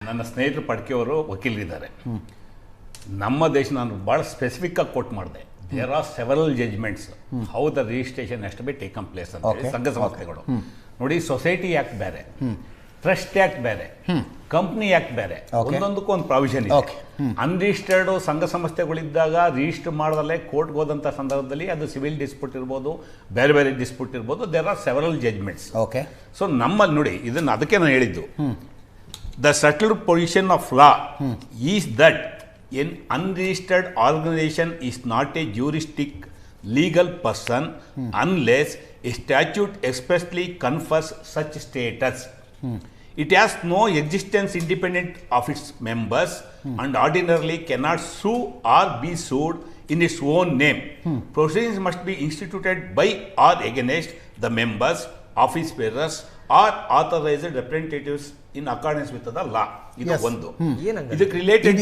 ನನ್ನ ಸ್ನೇಹಿತರು ಪಡ್ಕೆಯವರು ವಕೀಲರಿದ್ದಾರೆ. ನಮ್ಮ ದೇಶ ನಾನು ಭಾಳ ಸ್ಪೆಸಿಫಿಕ್ ಆಗಿ ಕೋಟ್ ಮಾಡಿದೆ. There are several judgments how the registration has to be taken place ಅಂತ ಹೇಳಿ ಸಂಘ ಸಂಸ್ಥೆಗಳು. ನೋಡಿ, ಸೊಸೈಟಿ ಆಕ್ಟ್ ಬೇರೆ, ಟ್ರಸ್ಟ್ ಆಕ್ಟ್ ಬೇರೆ, ಕಂಪ್ನಿ ಆಕ್ಟ್ ಬೇರೆ, ಒಂದೊಂದಕ್ಕೂ ಒಂದು ಪ್ರಾವಿಷನ್ ಇದೆ. ಅನ್ರಿಜಿಸ್ಟರ್ಡ್ ಸಂಘ ಸಂಸ್ಥೆಗಳಿದ್ದಾಗ ರಿಜಿಸ್ಟರ್ ಮಾಡದಲ್ಲೇ ಕೋರ್ಟ್ಗೆ ಹೋದಂಥ ಸಂದರ್ಭದಲ್ಲಿ ಅದು ಸಿವಿಲ್ ಡಿಸ್ಪ್ಯೂಟ್ ಇರ್ಬೋದು, ಬೇರೆ ಬೇರೆ ಡಿಸ್ಪ್ಯೂಟ್ ಇರ್ಬೋದು. There are several judgments. Okay. So ನಮ್ಮ ನೋಡಿ, ಇದನ್ನು ಅದಕ್ಕೆ ನಾನು ಹೇಳಿದ್ದು, the settled position of law is that an unregistered organization is not a juristic legal person unless a statute expressly confers such status. It has no existence independent of its members and ordinarily cannot sue or be sued in its own name. Proceedings must be instituted by or against the members, office bearers or authorized representatives in accordance with the law. ಇದು ಒಂದು. ಇದಕ್ಕೆ related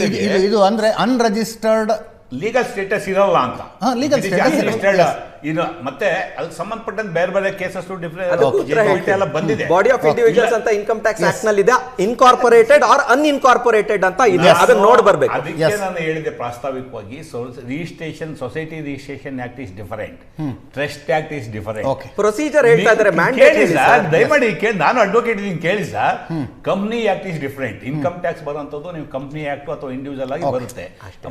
ಇದು ಅಂದ್ರೆ unregistered legal status ಇರಲ್ಲ ಅಂತ. Legal status ಇದು ಮತ್ತೆ ಅದಕ್ಕೆ ಸಂಬಂಧಪಟ್ಟಂತೆ ಬೇರೆ ಬೇರೆ ಕೇಸಸ್ ಡಿಫರೆಂಟ್ ಎಲ್ಲ ಬಂದಿದೆ. ಬಾಡಿ ಆಫ್ ಇಂಡಿವಿಜುವಲ್ಸ್ ಅಂತ ಇನ್ಕಮ್ ಟ್ಯಾಕ್ಸ್ ಆಕ್ಟ್ ನಲ್ಲಿ ಇದೆ, ಇನ್ಕಾರ್ಪೊರೇಟೆಡ್ ಆರ್ ಅನ್ಇನ್ಕಾರ್ಪೊರೇಟೆಡ್ ಅಂತ ಇದೆ, ಅದನ್ನ ನೋಡಿ ಬರ್ಬೇಕು. ಅದಕ್ಕೆ ನಾನು ಹೇಳಿದೆ ಪ್ರಾಸ್ತಾವಿಕವಾಗಿ, registration, society registration act is different, trust act is different. Procedure ಹೇಳ್ತಾ ಇದ್ದಾರೆ, ಮ್ಯಾಂಡೇಟರಿ ಸರ್. ದಯಮಾಡಿ ಕೇಳಿ, ನಾನು ಅಡ್ವೊಕೇಟ್ ಇದೀನಿ, ಕೇಳಿ sir. Company act is different. Income tax ಬರುವಂತದ್ದು ನೀವು ಕಂಪ್ನಿ ಆಕ್ಟ್ ಅಥವಾ ಇಂಡಿವಿಜುವಲ್ ಆಗಿ ಬರುತ್ತೆ.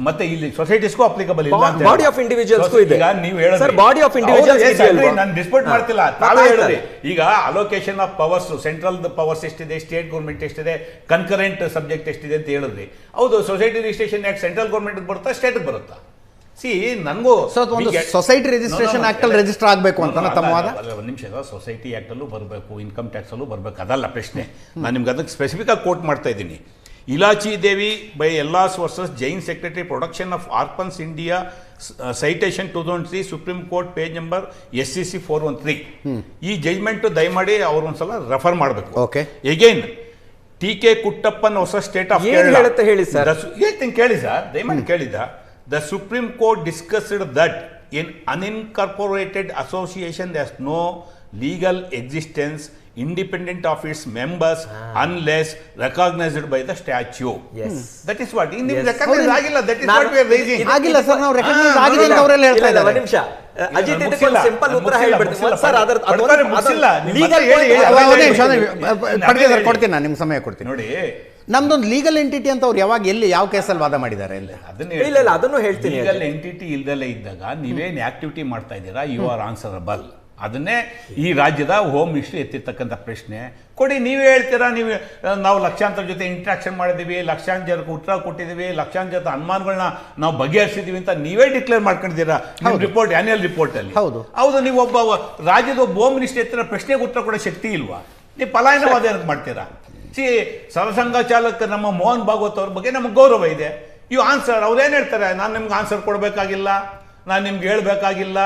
ಮತ್ತೆ ಇಲ್ಲಿ ಸೊಸೈಟಿಸ್ಗೂ ಅಪ್ಲಿಕಬಲ್ ಇಲ್ಲ. ಬಾಡಿ ಆಫ್ ಇಂಡಿವಿಜುವಲ್ಸ್ ಇದೆ. ಈಗ ನೀವು ಹೇಳಿದ್ರೆ ಬಾಡಿ ಆಫ್ ಇಂಡಿವಿಜುವಲ್ಸ್ ನಾನು ಡಿಸ್ಪ್ಯೂಟ್ ಮಾಡ್ತಿಲ್ಲ, ತಾವೇ ಹೇಳಿದ್ರಿ. ಈಗ allocation of powers, central powers ಎಷ್ಟಿದೆ, ಸ್ಟೇಟ್ ಗೌರ್ಮೆಂಟ್ ಎಷ್ಟಿದೆ, ಕನ್ಕರೆಂಟ್ ಸಬ್ಜೆಕ್ಟ್ ಎಷ್ಟಿದೆ ಅಂತ ಹೇಳಿದ್ರಿ. ಹೌದು, society registration act central government ಬರುತ್ತಾ, ಸ್ಟೇಟ್ ಬರುತ್ತಾ? ನನಗೂ ಸೊಸೈಟಿ ರಿಜಿಸ್ಟ್ರೇಷನ್ ಆಕ್ಟ್ ಅಲ್ಲಿ ರಿಜಿಸ್ಟರ್ ಆಗಬೇಕು ಅಂತ ತಮ್ಮ ವಾದ. ಒಂದು ನಿಮಿಷ, ಸೊಸೈಟಿ ಆಕ್ಟ್ ಅಲ್ಲೂ ಬರಬೇಕು, ಇನ್ಕಮ್ ಟ್ಯಾಕ್ಸ್ ಅಲ್ಲೂ ಬರಬೇಕು, ಅದಲ್ಲ ಪ್ರಶ್ನೆ. ನಾನು ನಿಮ್ಗೆ ಅದಕ್ಕೆ ಸ್ಪೆಸಿಫಿಕ್ ಆಗಿ ಕೋಟ್ ಮಾಡ್ತಾ ಇದ್ದೀನಿ. Ilachi Devi by LRs versus Jain secretary, production of orphans India, citation 2003, Supreme Court, page number SCC 413. ಈ ಜಜ್ಮೆಂಟ್ ದಯಮಾಡಿ ಅವ್ರು ಒಂದ್ಸಲ ರೆಫರ್ ಮಾಡಬೇಕು. ಓಕೆ. ಎಗೇನ್ TK ಕುಟ್ಟಪ್ಪನ್ ಹೊಸ ಸ್ಟೇಟ್ ಆಫ್ ಕೇರಳ ಹೇಳಿ ಸರ್. ಹೇಳ್ತೀನಿ ಕೇಳಿ ಸರ್, ದಯಮಾಡಿ ಕೇಳಿದ. The supreme court discussed that in unincorporated association has no legal existence independent of its members unless recognized by the statute. Yes. That is what. In recognize ಆಗಿಲ್ಲ, that is what we are raising. ಆಗಿಲ್ಲ sir, ನಾವು recognise ಆಗಿದೆ ಅಂತ ಅವರೆಲ್ಲ ಹೇಳ್ತಾ ಇದ್ದಾರೆ. ಒಂದು ನಿಮಿಷ ಅಜಿತ್, ಇದಕ್ಕೆ ಒಂದು ಸಿಂಪಲ್ ಉತ್ತರ ಹೇಳ್ಬಿಡ್ತೀನಿ ಸರ್. ಲೀಗಲ್ ಕೊಡ್ತೀನಿ, ನಾನು ನಿಮ್ಗೆ ಸಮಯ ಕೊಡ್ತೀನಿ. ನೋಡಿ, ನಮ್ದೊಂದು ಲೀಗಲ್ ಎಂಟಿಟಿ ಅಂತ ಅವ್ರು ಯಾವಾಗ ಎಲ್ಲಿ ಯಾವ ಕೇಸಲ್ಲಿ ವಾದ ಮಾಡಿದ್ದಾರೆ? ಅದನ್ನು ಹೇಳ್ತೀನಿ. ಲೀಗಲ್ ಎಂಟಿಟಿ ಇಲ್ದಲೇ ಇದ್ದಾಗ ನೀವೇನು ಆಕ್ಟಿವಿಟಿ ಮಾಡ್ತಾ ಇದ್ದೀರಾ, ಯು ಆರ್ ಆನ್ಸರಬಲ್. ಅದನ್ನೇ ಈ ರಾಜ್ಯದ ಹೋಮ್ ಮಿನಿಸ್ಟ್ರಿ ಎತ್ತಿರ್ತಕ್ಕಂಥ ಪ್ರಶ್ನೆ. ಕೊಡಿ, ನೀವೇ ಹೇಳ್ತೀರಾ, ನಾವು ಲಕ್ಷಾಂತರ ಜೊತೆ ಇಂಟ್ರಾಕ್ಷನ್ ಮಾಡಿದ್ದೀವಿ, ಲಕ್ಷಾಂತರ ಜನಕ್ಕೆ ಉತ್ತರ ಕೊಟ್ಟಿದ್ದೀವಿ, ಲಕ್ಷಾಂತರ ಜೊತೆ ಅನುಮಾನಗಳನ್ನ ನಾವು ಬಗೆಹರಿಸಿದೀವಿ ಅಂತ ನೀವೇ ಡಿಕ್ಲೇರ್ ಮಾಡ್ಕೊಂಡಿದ್ದೀರಾ ನಿಮ್ಮ ರಿಪೋರ್ಟ್, ಆನ್ಯುವಲ್ ರಿಪೋರ್ಟ್ ಅಲ್ಲಿ. ಹೌದು, ನೀವು ಒಬ್ಬ ರಾಜ್ಯದ ಒಬ್ಬ ಹೋಮ್ ಮಿನಿಸ್ಟ್ರಿ ಎತ್ತಿರೋ ಪ್ರಶ್ನೆಗೆ ಉತ್ತರ ಕೊಡೋ ಶಕ್ತಿ ಇಲ್ವಾ? ನೀವು ಪಲಾಯನವಾದ ಏನಕ್ಕೆ ಮಾಡ್ತೀರಾ? ಸರ್ವಸಂಘ ಚಾಲಕ ನಮ್ಮ ಮೋಹನ್ ಭಾಗವತ್ ಅವ್ರ ಬಗ್ಗೆ ನಮಗೆ ಗೌರವ ಇದೆ. You answer. ಅವ್ರೇನು ಹೇಳ್ತಾರೆ, ನಾನು ನಿಮ್ಗೆ ಆನ್ಸರ್ ಕೊಡಬೇಕಾಗಿಲ್ಲ, ನಾನು ನಿಮ್ಗೆ ಹೇಳ್ಬೇಕಾಗಿಲ್ಲ.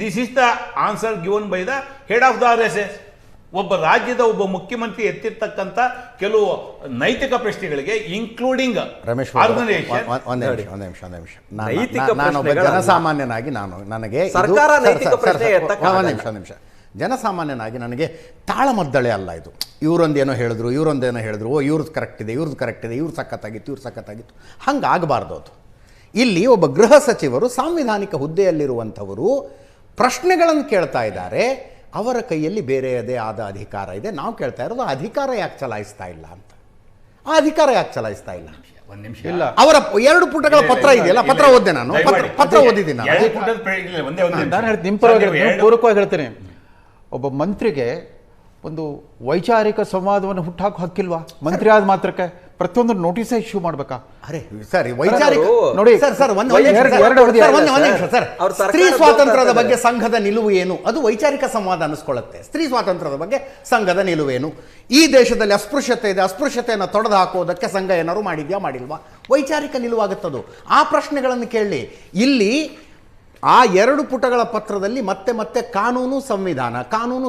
This is the answer given by the head of the RSS. ಒಬ್ಬ ರಾಜ್ಯದ ಒಬ್ಬ ಮುಖ್ಯಮಂತ್ರಿ ಎತ್ತಿರ್ತಕ್ಕಂಥ ಕೆಲವು ನೈತಿಕ ಪ್ರಶ್ನೆಗಳಿಗೆ, ಇನ್ಕ್ಲೂಡಿಂಗ್ ನಾನೊಬ್ಬ ಜನಸಾಮಾನ್ಯನಾಗಿ ನನಗೆ ಜನಸಾಮಾನ್ಯನಾಗಿ ನನಗೆ ತಾಳಮದ್ದಳೆ ಅಲ್ಲ ಇದು. ಇವರೊಂದೇನೋ ಹೇಳಿದ್ರು, ಓ ಇವ್ರದ್ದು ಕರೆಕ್ಟ್ ಇದೆ, ಇವ್ರು ಸಖತ್ತಾಗಿತ್ತು. ಹಂಗಾಗಬಾರ್ದು ಅದು. ಇಲ್ಲಿ ಒಬ್ಬ ಗೃಹ ಸಚಿವರು, ಸಾಂವಿಧಾನಿಕ ಹುದ್ದೆಯಲ್ಲಿರುವಂಥವರು ಪ್ರಶ್ನೆಗಳನ್ನು ಕೇಳ್ತಾ ಇದ್ದಾರೆ. ಅವರ ಕೈಯಲ್ಲಿ ಬೇರೆಯದೇ ಆದ ಅಧಿಕಾರ ಇದೆ. ನಾವು ಕೇಳ್ತಾ ಇರೋದು ಅಧಿಕಾರ ಯಾಕೆ ಚಲಾಯಿಸ್ತಾ ಇಲ್ಲ ಅಂತ. ಆ ಅಧಿಕಾರ ಯಾಕೆ ಚಲಾಯಿಸ್ತಾ ಇಲ್ಲ? ಅವರ 2 ಪುಟಗಳ ಪತ್ರ ಇದೆಯಲ್ಲ, ಪತ್ರ ಓದಿದೆ ನಾನು, ಪತ್ರ ಓದಿದ್ದೀನಿ ನಾನು. ನಿಮ್ಮ ಪೂರ್ವಕವಾಗಿ ಹೇಳ್ತೇನೆ, ಒಬ್ಬ ಮಂತ್ರಿಗೆ ಒಂದು ವೈಚಾರಿಕ ಸಂವಾದವನ್ನು ಹುಟ್ಟಾಕೋ ಹಕ್ಕಿಲ್ವಾ? ಮಂತ್ರಿ ಆದ ಮಾತ್ರಕ್ಕೆ ಪ್ರತಿಯೊಂದು ನೋಟಿಸ್ ಇಶ್ಯೂ ಮಾಡ್ಬೇಕಾ? ಅರೆ ಸರ್, ವೈಚಾರಿಕ ನೋಡಿ ಸರ್, ಸ್ತ್ರೀ ಸ್ವಾತಂತ್ರ್ಯದ ಬಗ್ಗೆ ಸಂಘದ ನಿಲುವು ಏನು? ಅದು ವೈಚಾರಿಕ ಸಂವಾದ ಅನ್ನಿಸ್ಕೊಳ್ಳುತ್ತೆ. ಸ್ತ್ರೀ ಸ್ವಾತಂತ್ರ್ಯದ ಬಗ್ಗೆ ಸಂಘದ ನಿಲುವೇನು? ಈ ದೇಶದಲ್ಲಿ ಅಸ್ಪೃಶ್ಯತೆ ಇದೆ, ಅಸ್ಪೃಶ್ಯತೆಯನ್ನು ತೊಡೆದು ಹಾಕೋದಕ್ಕೆ ಸಂಘ ಏನಾದ್ರು ಮಾಡಿಲ್ವಾ? ವೈಚಾರಿಕ ನಿಲುವಾಗುತ್ತದು. ಆ ಪ್ರಶ್ನೆಗಳನ್ನು ಕೇಳಿ. ಇಲ್ಲಿ ಆ 2 ಪುಟಗಳ ಪತ್ರದಲ್ಲಿ ಮತ್ತೆ ಕಾನೂನು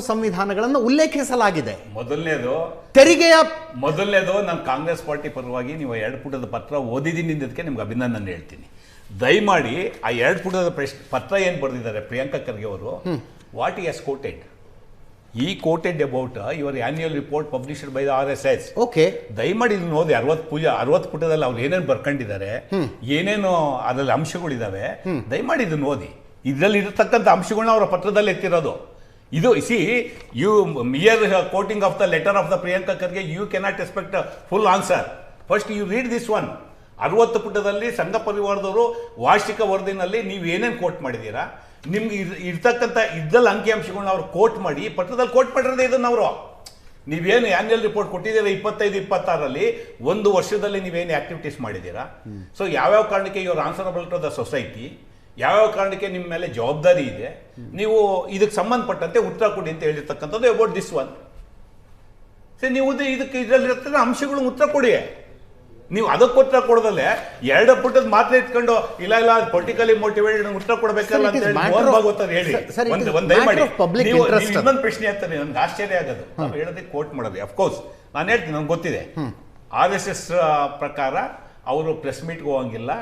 ಸಂವಿಧಾನಗಳನ್ನು ಉಲ್ಲೇಖಿಸಲಾಗಿದೆ. ಮೊದಲನೇದು ನಾನು ಕಾಂಗ್ರೆಸ್ ಪಾರ್ಟಿ ಪರವಾಗಿ ನೀವು 2 ಪುಟದ ಪತ್ರ ಓದಿದ್ದೀನಿ ಅಂದದಕ್ಕೆ ನಿಮ್ಗೆ ಅಭಿನಂದನೆ ಹೇಳ್ತೀನಿ. ದಯಮಾಡಿ ಆ 2 ಪುಟದ ಪತ್ರ ಏನು ಬರೆದಿದ್ದಾರೆ ಪ್ರಿಯಾಂಕಾ ಖರ್ಗೆ ಅವರು, ವಾಟ್ ಹಿ ಹ್ಯಾಸ್ ಕೋಟೆಡ್, ಈ quoted about your annual report published by the RSS. Okay, ದಯಮಾಡಿ ಇದನ್ನ ಓದಿ. 60 ಪುಟದಲ್ಲಿ ಅವ್ರು ಏನೇನು ಬರ್ಕೊಂಡಿದ್ದಾರೆ, ಏನೇನು ಅದರಲ್ಲಿ ಅಂಶಗಳಿದಾವೆ, ದಯಮಾಡಿ ಇದನ್ನ ಓದಿ. ಇದರಲ್ಲಿ ಇರತಕ್ಕಂಥ ಅಂಶಗಳನ್ನ ಅವರ ಪತ್ರದಲ್ಲಿ ಎತ್ತಿರೋದು. ಇದು see you mere quoting of the letter of the Priyanka Kharge, you cannot expect full answer. First you read this one. 60 ಪುಟದಲ್ಲಿ ಸಂಘ ಪರಿವಾರದವರು ವಾರ್ಷಿಕ ವರದಿನಲ್ಲಿ ನೀವು ಏನೇನು ಕೋಟ್ ಮಾಡಿದ್ದೀರಾ, ನಿಮ್ಗೆ ಇರ್ತಕ್ಕಂಥ ಇದ್ದಲ್ಲಿ ಅಂಕಿಅಂಶಗಳನ್ನ ಅವ್ರು ಕೋಟ್ ಮಾಡಿ, ಪತ್ರದಲ್ಲಿ ಕೋಟ್ ಮಾಡಿರೋದೇ ಇದನ್ನು ಅವರು. ನೀವೇನು ಆನ್ಯುವಲ್ ರಿಪೋರ್ಟ್ ಕೊಟ್ಟಿದ್ದೀರಾ 25-26ರಲ್ಲಿ, ಒಂದು ವರ್ಷದಲ್ಲಿ ನೀವೇನು ಆಕ್ಟಿವಿಟೀಸ್ ಮಾಡಿದ್ದೀರಾ, ಸೊ ಯಾವ್ಯಾವ ಕಾರಣಕ್ಕೆ your answerable to the society, ಯಾವ್ಯಾವ ಕಾರಣಕ್ಕೆ ನಿಮ್ಮ ಮೇಲೆ ಜವಾಬ್ದಾರಿ ಇದೆ, ನೀವು ಇದಕ್ಕೆ ಸಂಬಂಧಪಟ್ಟಂತೆ ಉತ್ತರ ಕೊಡಿ ಅಂತ ಹೇಳಿರ್ತಕ್ಕಂಥದ್ದು ಅಬೌಟ್ ದಿಸ್ ಒನ್. ಸರಿ, ನೀವು ಇದಕ್ಕೆ ಇದರಲ್ಲಿರ್ತಕ್ಕಂಥ ಅಂಶಗಳು ಉತ್ತರ ಕೊಡಿ. ನೀವು ಅದಕ್ಕೆ ಉತ್ತರ ಕೊಡೋದಲ್ಲೇ 2 ಪುಟದ ಮಾತ್ರ ಇಟ್ಕೊಂಡು ಇಲ್ಲ ಪೊಲಿಟಿಕಲಿ ಮೋಟಿವೇಟೆಡ್ ಉತ್ತರ ಕೊಡಬೇಕಲ್ಲ ಅಂತ ಹೇಳಿ ಮೋಹನ್ ಭಾಗವತ್ ಅವ್ರು ಹೇಳಿ ಒಂದು ದಯಮಾಡಿ ಇನ್ನೊಂದು ಪ್ರಶ್ನೆ ಆಗ್ತದೆ. ನನ್ಗೆ ಆಶ್ಚರ್ಯ ಆಗೋದು ನಾವು ಹೇಳೋದಕ್ಕೆ ಕೋಟ್ ಮಾಡೋದು. ಅಫ್ಕೋರ್ಸ್ ನಾನು ಹೇಳ್ತೀನಿ, ನನ್ಗೆ ಗೊತ್ತಿದೆ RSS ಪ್ರಕಾರ ಅವರು ಪ್ರೆಸ್ ಮೀಟ್ಗೆ ಹೋಗಂಗಿಲ್ಲ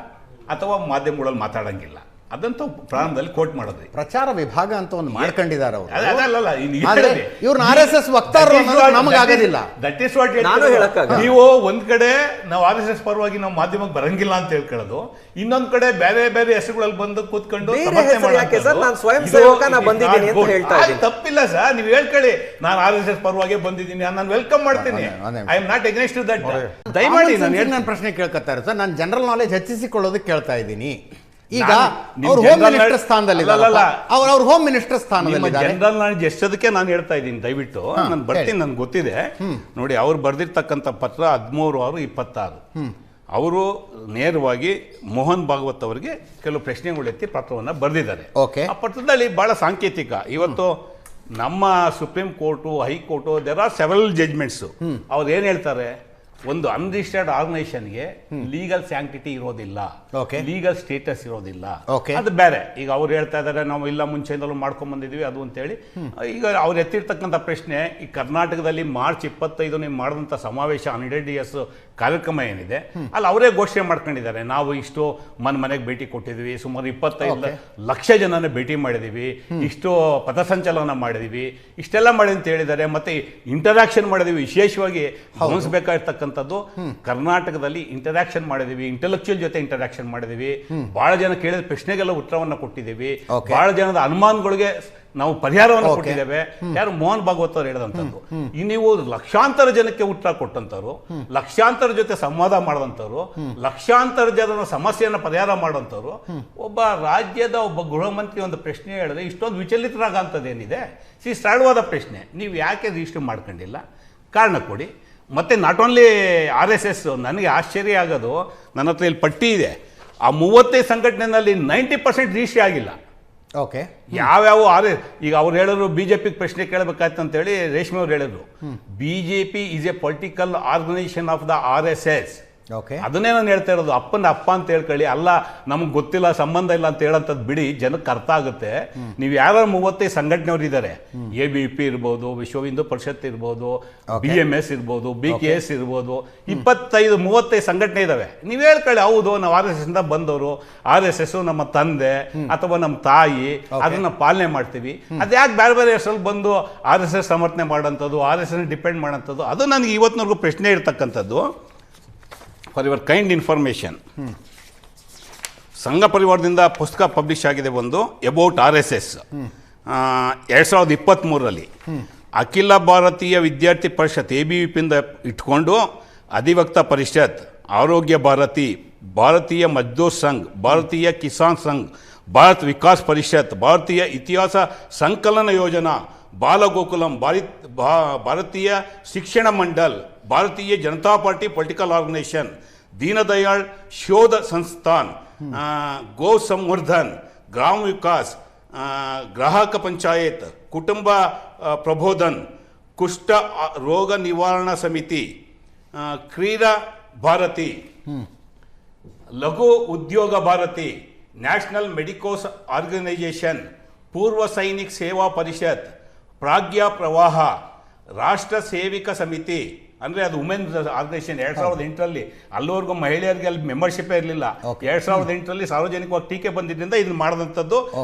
ಅಥವಾ ಮಾಧ್ಯಮಗಳಲ್ಲಿ ಮಾತಾಡಂಗಿಲ್ಲ. ಅದಂತೂ ಪ್ರಾರಂಭದಲ್ಲಿ ಕೋಟ್ ಮಾಡೋದ್ರಿ. ಪ್ರಚಾರ ವಿಭಾಗ ಅಂತ ಒಂದು ಮಾಡ್ಕೊಂಡಿದ್ದಾರೆ ಅವರು. ಇವ್ರನ್ನ RSS ವಕ್ತಾರರು ನಮಗಾಗೋದಿಲ್ಲ. ದಟ್ ಇಸ್ ವಾಟ್ ನೀವು ಒಂದ್ ಕಡೆ ನಾವು RSS ಪರವಾಗಿ ನಾವು ಮಾಧ್ಯಮಕ್ಕೆ ಬರಂಗಿಲ್ಲ ಅಂತ ಹೇಳ್ಕೊಳ್ಳೋದು, ಇನ್ನೊಂದ್ ಕಡೆ ಬೇರೆ ಬೇರೆ ಹೆಸರುಗಳಲ್ಲಿ ಬಂದು ಕೂತ್ಕೊಂಡು ತಪ್ಪಿಲ್ಲ ಸರ್. ನೀವು ಹೇಳ್ಕೊಳ್ಳಿ, ನಾನು RSS ಪರವಾಗಿ ಬಂದಿದ್ದೀನಿ, ನಾನು ವೆಲ್ಕಮ್ ಮಾಡ್ತೀನಿ. I am not against that. ದಯಮಾಡಿ ನಾನು ಪ್ರಶ್ನೆ ಕೇಳ್ಕೊತಾರೆ ಸರ್, ನಾನು ಜನರಲ್ ನಾಲೆಜ್ ಹೆಚ್ಚಿಸಿಕೊಳ್ಳೋದಕ್ಕೆ ಕೇಳ್ತಾ ಇದ್ದೀನಿ. ಈಗ ಅವ್ರು ಹೋಮ್ ಮಿನಿಸ್ಟರ್ ಸ್ಥಾನದಲ್ಲಿ ಅವ್ರು ಹೋಮ್ ಮಿನಿಸ್ಟರ್ ಸ್ಥಾನದಲ್ಲಿ ಜನರಲ್ ನಾಲೆಜ್ ಎಷ್ಟದಕ್ಕೆ ನಾನು ಹೇಳ್ತಾ ಇದ್ದೀನಿ. ದಯವಿಟ್ಟು ನಾನು ಬರ್ತೀನಿ, ನನ್ಗೆ ಗೊತ್ತಿದೆ ನೋಡಿ. ಅವ್ರು ಬರ್ದಿರ್ತಕ್ಕಂಥ ಪತ್ರ 13/6/26. ಅವರು ನೇರವಾಗಿ ಮೋಹನ್ ಭಾಗವತ್ ಅವರಿಗೆ ಕೆಲವು ಪ್ರಶ್ನೆಗಳು ಎತ್ತಿ ಪತ್ರವನ್ನು ಬರೆದಿದ್ದಾರೆ. ಆ ಪತ್ರದಲ್ಲಿ ಬಹಳ ಸಾಂಕೇತಿಕ. ಇವತ್ತು ನಮ್ಮ supreme court, high court, there are several judgments. ಅವ್ರು ಏನ್ ಹೇಳ್ತಾರೆ, ಒಂದು ಅನ್ರಿಜಿಸ್ಟರ್ಡ್ ಆರ್ಗನೈಸೇಷನ್ಗೆ ಲೀಗಲ್ ಸ್ಯಾಂಕ್ಟಿಟಿ ಇರೋದಿಲ್ಲ, ಲೀಗಲ್ ಸ್ಟೇಟಸ್ ಇರೋದಿಲ್ಲ. ಅದು ಬೇರೆ. ಈಗ ಅವ್ರು ಹೇಳ್ತಾ ಇದ್ದಾರೆ ನಾವು ಇಲ್ಲ ಮುಂಚೆಯಿಂದಲೂ ಮಾಡ್ಕೊಂಡ್ ಬಂದಿದ್ವಿ ಅದು ಅಂತೇಳಿ. ಈಗ ಅವ್ರು ಎತ್ತಿರ್ತಕ್ಕಂಥ ಪ್ರಶ್ನೆ, ಈ ಕರ್ನಾಟಕದಲ್ಲಿ ಮಾರ್ಚ್ 25 ನೀವು ಮಾಡಿದಂಥ ಸಮಾವೇಶ 100 years ಕಾರ್ಯಕ್ರಮ ಏನಿದೆ, ಅಲ್ಲಿ ಅವರೇ ಘೋಷಣೆ ಮಾಡ್ಕೊಂಡಿದ್ದಾರೆ, ನಾವು ಇಷ್ಟು ಮನೆಗೆ ಭೇಟಿ ಕೊಟ್ಟಿದ್ವಿ, ಸುಮಾರು 25 ಲಕ್ಷ ಜನನ ಭೇಟಿ ಮಾಡಿದೀವಿ, ಇಷ್ಟು ಪಥಸಂಚಲನ ಮಾಡಿದೀವಿ, ಇಷ್ಟೆಲ್ಲ ಮಾಡಿ ಅಂತ ಹೇಳಿದ್ದಾರೆ. ಮತ್ತೆ ಇಂಟರಾಕ್ಷನ್ ಮಾಡಿದೀವಿ. ವಿಶೇಷವಾಗಿ ಗಮನಿಸಬೇಕಾಗಿರ್ತಕ್ಕಂಥದ್ದು, ಕರ್ನಾಟಕದಲ್ಲಿ ಇಂಟರಾಕ್ಷನ್ ಮಾಡಿದೀವಿ, ಇಂಟೆಲೆಕ್ಚುಯಲ್ ಜೊತೆ ಇಂಟರಾಕ್ಷನ್ ಮಾಡಿದೀವಿ, ಬಹಳ ಜನ ಕೇಳಿದ ಪ್ರಶ್ನೆಗೆಲ್ಲ ಉತ್ತರವನ್ನು ಕೊಟ್ಟಿದ್ದೀವಿ, ಬಹಳ ಜನದ ಅನುಮಾನಗಳಿಗೆ ನಾವು ಪರಿಹಾರವನ್ನು ಕೊಟ್ಟಿದ್ದೇವೆ. ಯಾರು ಮೋಹನ್ ಭಾಗವತ್ ಅವರು ಹೇಳಿದಂಥದ್ದು. ನೀವು ಲಕ್ಷಾಂತರ ಜನಕ್ಕೆ ಉತ್ತರ ಕೊಟ್ಟಂತವ್ರು, ಲಕ್ಷಾಂತರ ಜೊತೆ ಸಂವಾದ ಮಾಡಿದಂಥವ್ರು, ಲಕ್ಷಾಂತರ ಜನರ ಸಮಸ್ಯೆಯನ್ನು ಪರಿಹಾರ ಮಾಡುವಂಥವ್ರು, ಒಬ್ಬ ರಾಜ್ಯದ ಒಬ್ಬ ಗೃಹ ಮಂತ್ರಿ ಒಂದು ಪ್ರಶ್ನೆ ಹೇಳಿದ್ರೆ ಇಷ್ಟೊಂದು ವಿಚಲಿತರಾಗಂಥದ್ದೇನಿದೆ? ಸರಳವಾದ ಪ್ರಶ್ನೆ, ನೀವು ಯಾಕೆ ರಿಜಿಸ್ಟರ್ ಮಾಡ್ಕೊಂಡಿಲ್ಲ, ಕಾರಣ ಕೊಡಿ. ಮತ್ತೆ ನಾಟ್ ಓನ್ಲಿ RSS, ನನಗೆ ಆಶ್ಚರ್ಯ ಆಗೋದು, ನನ್ನ ಹತ್ರ ಇಲ್ಲಿ ಪಟ್ಟಿ ಇದೆ, ಆ 35 ಸಂಘಟನೆಯಲ್ಲಿ 90% ರಿಜಿಸ್ಟ್ರಿ ಆಗಿಲ್ಲ. ಯಾವ್ಯಾವ ಈಗ ಅವ್ರು ಹೇಳಿದ್ರು BJP ಪ್ರಶ್ನೆ ಕೇಳಬೇಕಾಯ್ತು ಅಂತ ಹೇಳಿ ರೇಷ್ಮೆ ಅವ್ರು ಹೇಳಿದ್ರು. BJP is a political organisation of the RSS. ಅದನ್ನೇ ನಾನು ಹೇಳ್ತಾ ಇರೋದು. ಅಪ್ಪನ ಅಪ್ಪ ಅಂತ ಹೇಳ್ಕೊಳ್ಳಿ, ಅಲ್ಲ ನಮ್ಗೆ ಗೊತ್ತಿಲ್ಲ ಸಂಬಂಧ ಇಲ್ಲ ಅಂತ ಹೇಳಂತದ್ದು ಬಿಡಿ, ಜನಕ್ಕೆ ಅರ್ಥ ಆಗುತ್ತೆ. ನೀವು ಯಾರು 35 ಸಂಘಟನೆಯವರು ಇದ್ದಾರೆ, ABP ಇರ್ಬೋದು, ವಿಶ್ವ ಹಿಂದೂ ಪರಿಷತ್ ಇರ್ಬೋದು, BMS ಇರ್ಬೋದು, BKS ಇರ್ಬೋದು, 25-35 ಸಂಘಟನೆ ಇದಾವೆ. ನೀವು ಹೇಳ್ಕೊಳ್ಳಿ, ಹೌದು ನಾವು RSS ಇಂದ ಬಂದವರು, RSS ನಮ್ಮ ತಂದೆ ಅಥವಾ ನಮ್ಮ ತಾಯಿ, ಅದನ್ನ ಪಾಲನೆ ಮಾಡ್ತೀವಿ. ಅದ್ಯಾಕೆ ಬೇರೆ ಬೇರೆ ಹೆಸರಲ್ಲಿ ಬಂದು RSS ಸಮರ್ಥನೆ ಮಾಡೋಂಥದ್ದು, RSS ಡಿಪೆಂಡ್ ಮಾಡೋಂಥದ್ದು, ಅದು ನನಗೆ ಇವತ್ತಿನವರೆಗೂ ಪ್ರಶ್ನೆ ಇರ್ತಕ್ಕಂಥದ್ದು. ಫಾರ್ ಯುವರ್ ಕೈಂಡ್ ಇನ್ಫಾರ್ಮೇಷನ್, ಸಂಘ ಪರಿವಾರದಿಂದ ಪುಸ್ತಕ ಪಬ್ಲಿಷ್ ಆಗಿದೆ ಒಂದು ಅಬೌಟ್ RSS 2023ರಲ್ಲಿ. ಅಖಿಲ ಭಾರತೀಯ ವಿದ್ಯಾರ್ಥಿ ಪರಿಷತ್ ABVP ಇಟ್ಕೊಂಡು ಅಧಿವಕ್ತ ಪರಿಷತ್, ಆರೋಗ್ಯ ಭಾರತಿ, ಭಾರತೀಯ ಮಜ್ದೂರ್ ಸಂಘ್, ಭಾರತೀಯ ಕಿಸಾನ್ ಸಂಘ್, ಭಾರತ್ ವಿಕಾಸ್ ಪರಿಷತ್, ಭಾರತೀಯ ಇತಿಹಾಸ ಸಂಕಲನ ಯೋಜನಾ, ಬಾಲಗೋಕುಲಂ, ಭಾರತೀಯ Shikshan Mandal, Bharatiya Janata Party political organisation, Deendayal Shodh Sansthan, ಗೋ ಸಂವರ್ಧನ್, ಗ್ರಾಮ ವಿಕಾಸ್, ಗ್ರಾಹಕ ಪಂಚಾಯತ್, ಕುಟುಂಬ ಪ್ರಬೋಧನ್, ಕುಷ್ಠ ರೋಗ ನಿವಾರಣಾ ಸಮಿತಿ, ಕ್ರೀಡಾ ಭಾರತಿ, ಲಘು ಉದ್ಯೋಗ ಭಾರತಿ, ನ್ಯಾಷನಲ್ ಮೆಡಿಕೋಸ್ ಆರ್ಗನೈಸೇಷನ್, ಪೂರ್ವ ಸೈನಿಕ್ ಸೇವಾ ಪರಿಷತ್, ಪ್ರಾಗ್ಯ ಪ್ರವಾಹ, ರಾಷ್ಟ್ರ ಸೇವಿಕ ಸಮಿತಿ, ಅಂದರೆ ಅದು ವುಮೆನ್ ಆರ್ಗನೈಸೇಷನ್. 2008ರಲ್ಲಿ ಅಲ್ಲಿವರೆಗೂ ಮಹಿಳೆಯರಿಗೆ ಅಲ್ಲಿ ಮೆಂಬರ್ಶಿಪ್ಪೇ ಇರಲಿಲ್ಲ. 2008ರಲ್ಲಿ ಸಾರ್ವಜನಿಕವಾಗಿ ಟೀಕೆ ಬಂದಿದ್ದರಿಂದ ಇದನ್ನು ಮಾಡಿದಂಥದ್ದು